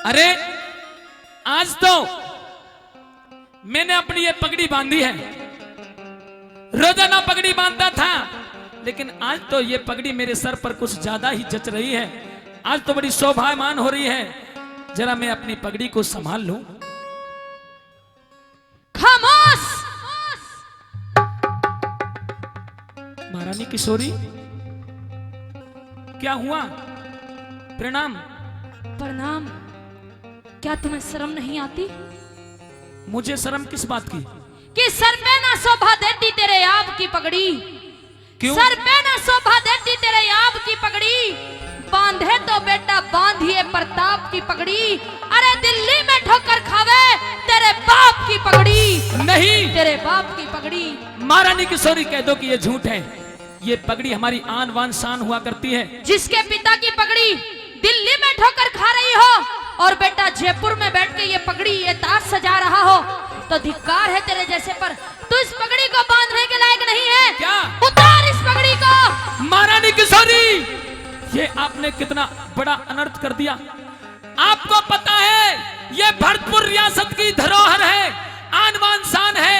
अरे आज तो मैंने अपनी ये पगड़ी बांधी है। रोजाना पगड़ी बांधता था, लेकिन आज तो ये पगड़ी मेरे सर पर कुछ ज्यादा ही जच रही है। आज तो बड़ी शोभायमान हो रही है। जरा मैं अपनी पगड़ी को संभाल लूं। खामोश! महारानी किशोरी, क्या हुआ? प्रणाम। प्रणाम। क्या तुम्हें शर्म नहीं आती? मुझे शर्म किस बात की? कि सर पे ना शोभा देती तेरे आप की पगड़ी। क्यों? सर पे ना शोभा देती तेरे आप की पगड़ी। बांधे तो बेटा बांधिए प्रताप की पगड़ी। अरे दिल्ली में ठोकर खावे तेरे बाप की पगड़ी। नहीं, तेरे बाप की पगड़ी। महारानी किशोरी, कह दो कि ये झूठ है। ये पगड़ी हमारी आन बान शान हुआ करती है। जिसके पिता की पगड़ी दिल्ली में ठोकर खा रही हो और बेटा जयपुर में बैठ के ये पगड़ी ये ताज सजा रहा हो, तो धिक्कार है तेरे जैसे पर। तू इस पगड़ी को बांधने के लायक नहीं है। क्या? उतार इस पगड़ी को। महारानी किशोरी, ये आपने कितना बड़ा अनर्थ कर दिया। आपको पता है ये भरतपुर रियासत की धरोहर है, आन बान शान है।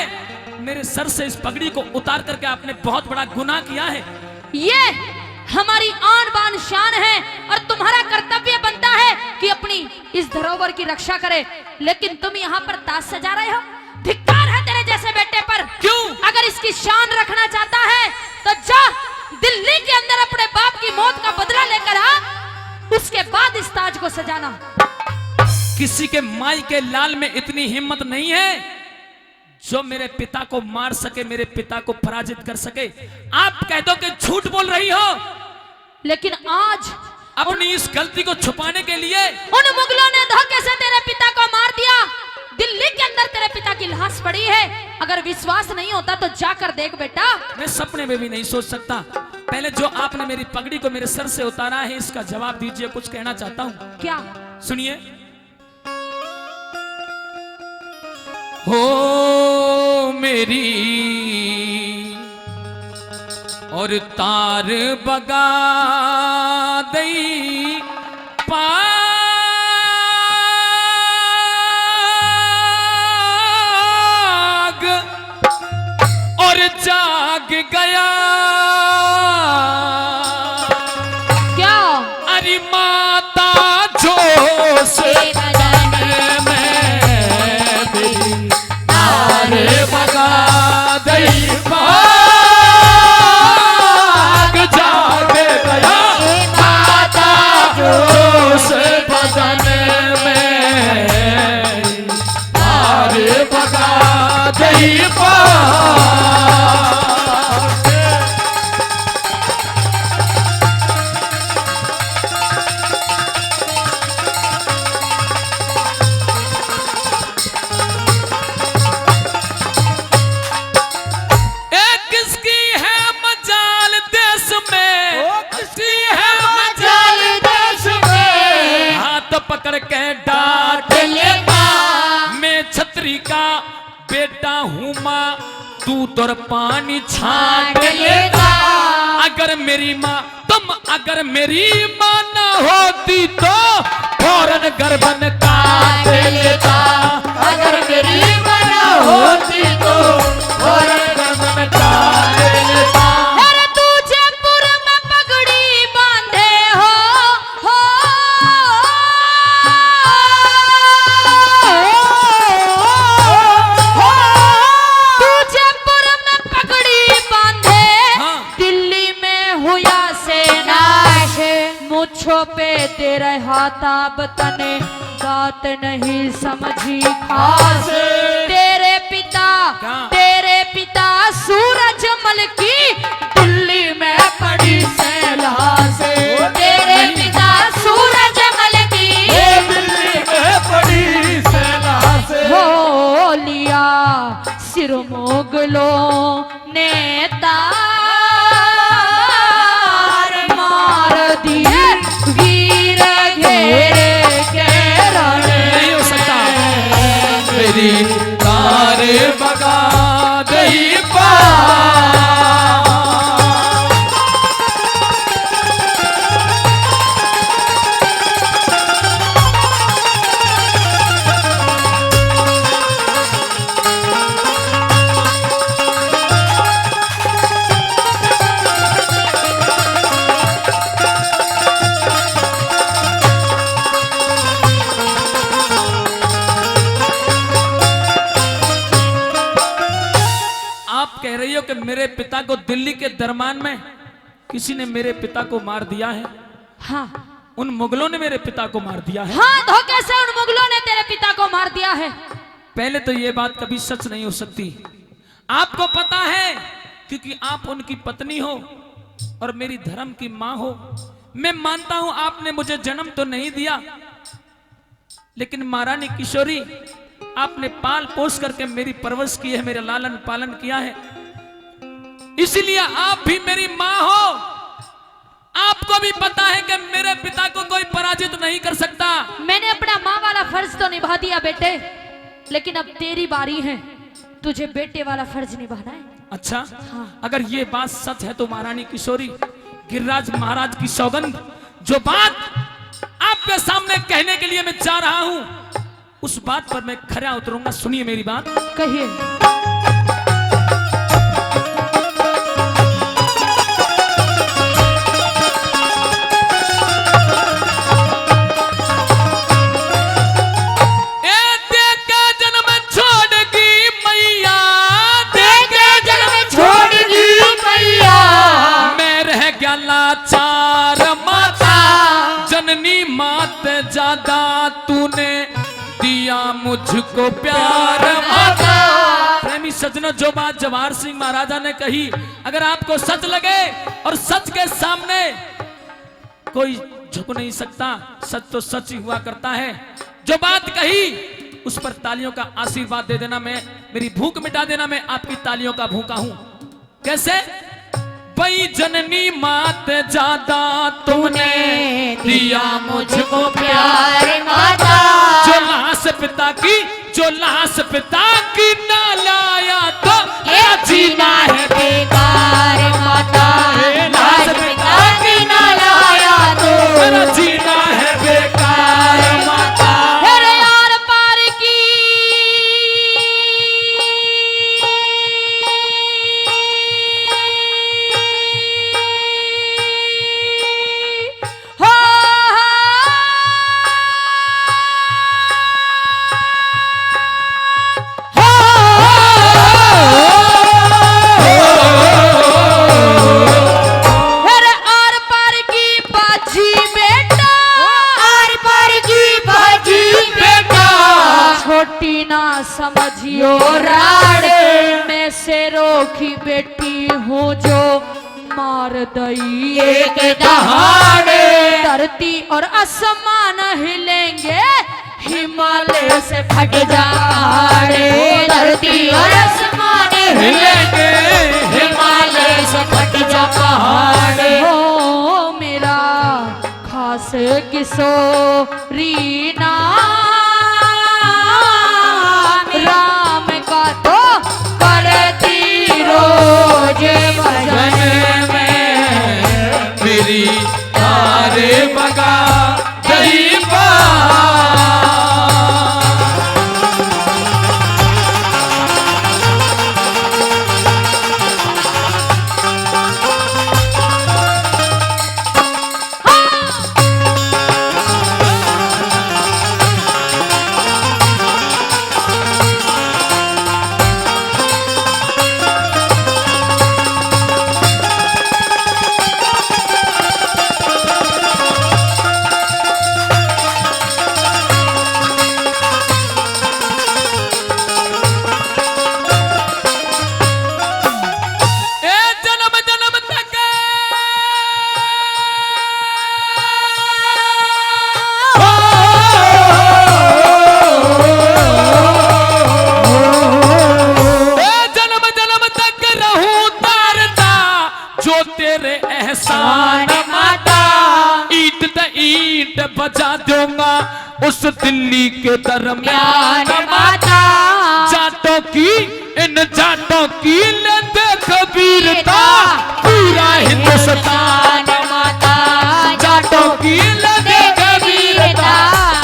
मेरे सर से इस पगड़ी को उतार करके आपने बहुत बड़ा गुनाह किया है। ये हमारी आन बान शान है और तुम्हारा कर्तव्य बनता है कि अपनी इस धरोहर की रक्षा करे, लेकिन तुम यहाँ पर ताज सजा रहे हो। धिक्कार है तेरे जैसे बेटे पर। क्यों? अगर इसकी शान रखना चाहता है तो जा दिल्ली के अंदर अपने बाप की मौत का बदला लेकर आ, उसके बाद इस ताज को सजाना। किसी के माई के लाल में इतनी हिम्मत नहीं है जो मेरे पिता को मार सके, मेरे पिता को पराजित कर सके। आप कह दो कि झूठ बोल रही हो, लेकिन आज अपनी इस गलती को छुपाने के लिए उन मुगलों ने धोखे से तेरे पिता को मार दिया। दिल्ली के अंदर तेरे पिता की लाश पड़ी है। अगर विश्वास नहीं होता तो जाकर देख बेटा। मैं सपने में भी नहीं सोच सकता। पहले जो आपने मेरी पगड़ी को मेरे सर से उतारा है, इसका जवाब दीजिए। कुछ कहना चाहता हूं। क्या? सुनिए। हो मेरी और तार बगा दई पाग और जाग गया। क्या? अरे माता जो से बगा दई पाग जाग गया। माता जो से बदन में तारे बगा दई पाग। पकड़ के डांट लेता, मैं छतरी का बेटा हूँ माँ, दूध और पानी छांट लेता। अगर मेरी माँ अगर मेरी माँ न होती तो फौरन गर्दन काट लेता। अगर मेरी माँ न होती तो फौरन गर्दन काट लेता। पे तेरे हाथा बतने बात नहीं समझी खास। तेरे पिता सूरजमल की दिल्ली में पड़ी सैला से। तेरे पिता सूरजमल की दिल्ली में पड़ी सैला से। हो लिया सिर मोगलों ने मार दिए वीर घेरे के रण। नहीं हो सकता। मेरी तारे बगा दई पाग। मेरे पिता को दिल्ली के दरमान में किसी ने मेरे पिता को मार दिया है। हाँ उन मुगलों ने मेरे पिता को मार दिया है। हाँ, धोखे से उन मुगलों ने तेरे पिता को मार दिया है। पहले तो ये बात कभी सच नहीं हो सकती। आपको पता है क्योंकि आप उनकी पत्नी हो और मेरी धर्म की मां हो। मैं मानता हूं आपने मुझे जन्म तो नहीं दिया, लेकिन महारानी किशोरी आपने पाल पोस करके मेरी परवरिश की है, मेरा लालन पालन किया है, इसलिए आप भी मेरी मां हो। आपको भी पता है कि मेरे पिता को कोई पराजित नहीं कर सकता। मैंने अपना माँ वाला फर्ज तो निभा दिया बेटे, लेकिन अब तेरी बारी है, तुझे बेटे वाला फर्ज निभाना है। अच्छा हाँ। अगर ये बात सच है तो महारानी किशोरी, गिरिराज महाराज की सौगंध, जो बात आपके सामने कहने के लिए मैं जा रहा हूं, उस बात पर मैं खरा उतरूंगा। सुनिए मेरी बात। कहिए। लाचार माता जननी मात ज्यादा तूने दिया मुझको प्यार माता। प्रेमी सज्जनों, जो बात जवाहर सिंह महाराजा ने कही, अगर आपको सच लगे और सच के सामने कोई झुक नहीं सकता, सच तो सच ही हुआ करता है। जो बात कही उस पर तालियों का आशीर्वाद दे देना, मैं मेरी भूख मिटा देना, मैं आपकी तालियों का भूखा हूं। कैसे? भाई जननी मात ज्यादा तूने दिया मुझको प्यार माता, जो लाश पिता की ना लाया तो मेरा जीना है बेकार माता। लाश पिता की ना लाया तो मेरा जीना है बेकार माता। समझियो राड़े में शेरों की बेटी हूँ जो मार दई एक दहाड़े। धरती और आसमान हिलेंगे हिमालय से फट जाड़े। धरती और आसमान हिलेंगे हिमालय से फट जा पहाड़े। हो मेरा खास किशोरी नाम राम का तो करती रोज भजन में मेरी तारे बगा दही बजा दूंगा उस दिल्ली के दरमियान माता। जाटों की इन जाटों की लेते कबीरता पूरा हिंदुस्तान माता। जाटों की लेते कबीरता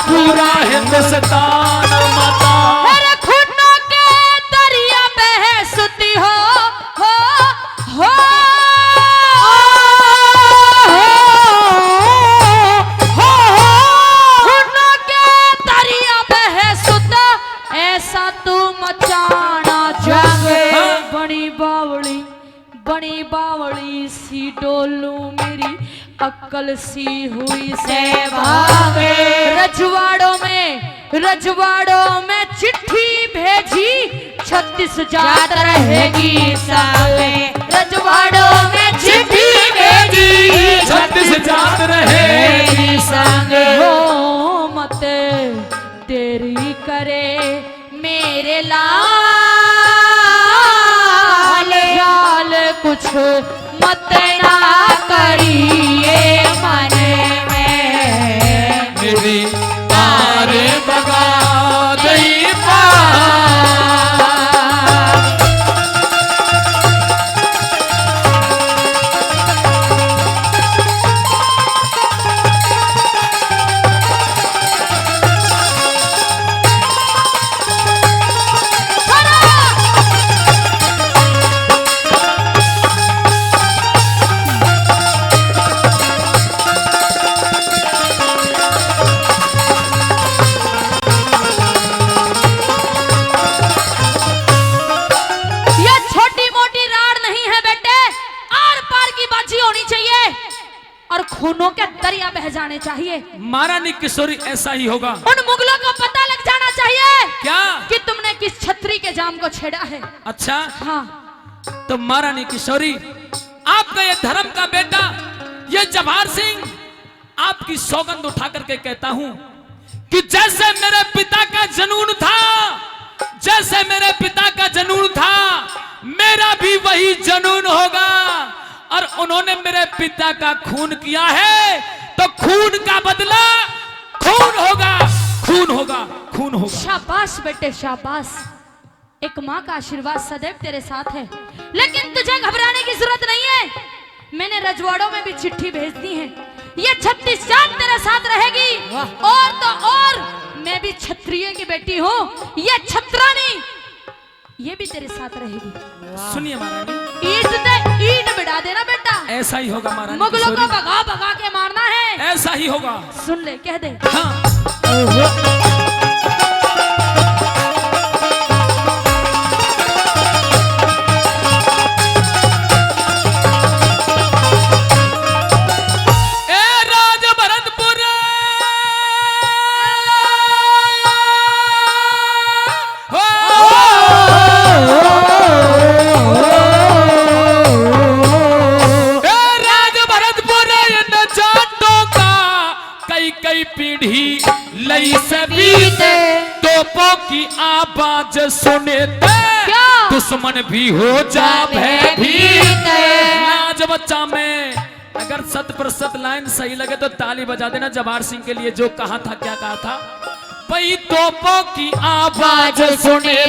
पूरा हिंदुस्तान माता। खूनों के दरिया में सुती हो बोलूं मेरी अक्ल सी हुई से भागे। रजवाड़ों में चिट्ठी भेजी 36 जात रहेगी साले। रजवाड़ों में चिट्ठी भेजी 36 जात रहेगी संगे। हो मत तेरी करे मेरे लाल लाल कुछ मत ना करिए मन में। मेरी तार बगा दई खूनों के दरिया बह जाने चाहिए। महारानी किशोरी ऐसा ही होगा। उन मुगलों को पता लग जाना चाहिए क्या कि तुमने किस छतरी के जाम को छेड़ा है। अच्छा हाँ। तो महारानी किशोरी आपका ये धर्म का बेटा ये जवाहर सिंह आपकी सौगंध उठा करके कहता हूं कि जैसे मेरे पिता का जनून था, जैसे मेरे पिता का जनून था मेरा भी वही जनून होगा। और उन्होंने मेरे पिता का खून किया है तो खून का बदला खून होगा, खून होगा, खून होगा। शाबाश बेटे शाबाश। एक माँ का आशीर्वाद सदैव तेरे साथ है, लेकिन तुझे घबराने की जरूरत नहीं है। मैंने रजवाड़ों में भी चिट्ठी भेज दी है। ये 36 जात तेरे साथ रहेगी। और तो और मैं भी क्षत्रिय की बेटी हूँ। ये छत्रानी ये भी तेरे साथ रहेगी। सुनिए महारानी, ईट बिड़ा देना बेटा। ऐसा ही होगा महारानी। मुगलों को भगा भगा के मारना है। ऐसा ही होगा। सुन ले कह दे। हाँ। की आवाज सुने दुश्मन भी हो जा भयभीत। लाज बच्चा में अगर 100% लाइन सही लगे तो ताली बजा देना। जवाहर सिंह के लिए जो कहा था, क्या कहा था? भाई तोपों की आवाज सुने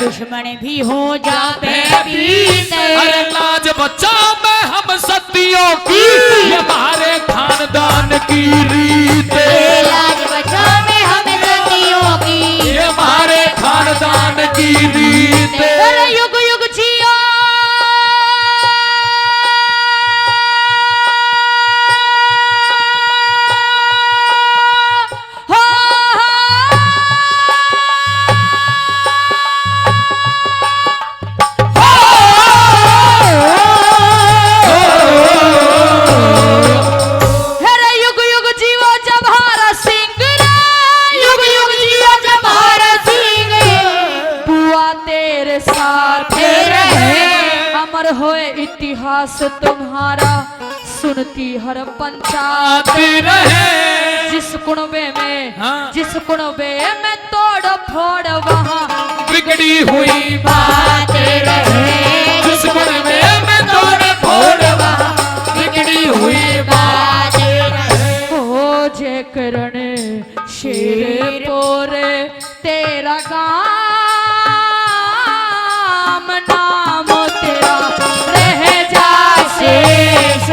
दुश्मन भी हो जा भयभीत। अरे लाज बच्चा में हम सतियों की ये हमारे खानदान की रीत। लाज बच्चा में हम सतियों की ये हमारे खानदान की रीत। अरे युग युग जियो होए इतिहास तुम्हारा सुनती हर पंचायत रहे। जिस कुनबे में हाँ। जिस कुनबे में तोड़ फोड़ वहाँ बिगड़ी हुई बात रहे। जिस कुनबे में तोड़ फोड़ वहाँ बिगड़ी हुई बात रहे। हो जे करण शेर पोरे तेरा गाम नाम तेरा रह जा शेष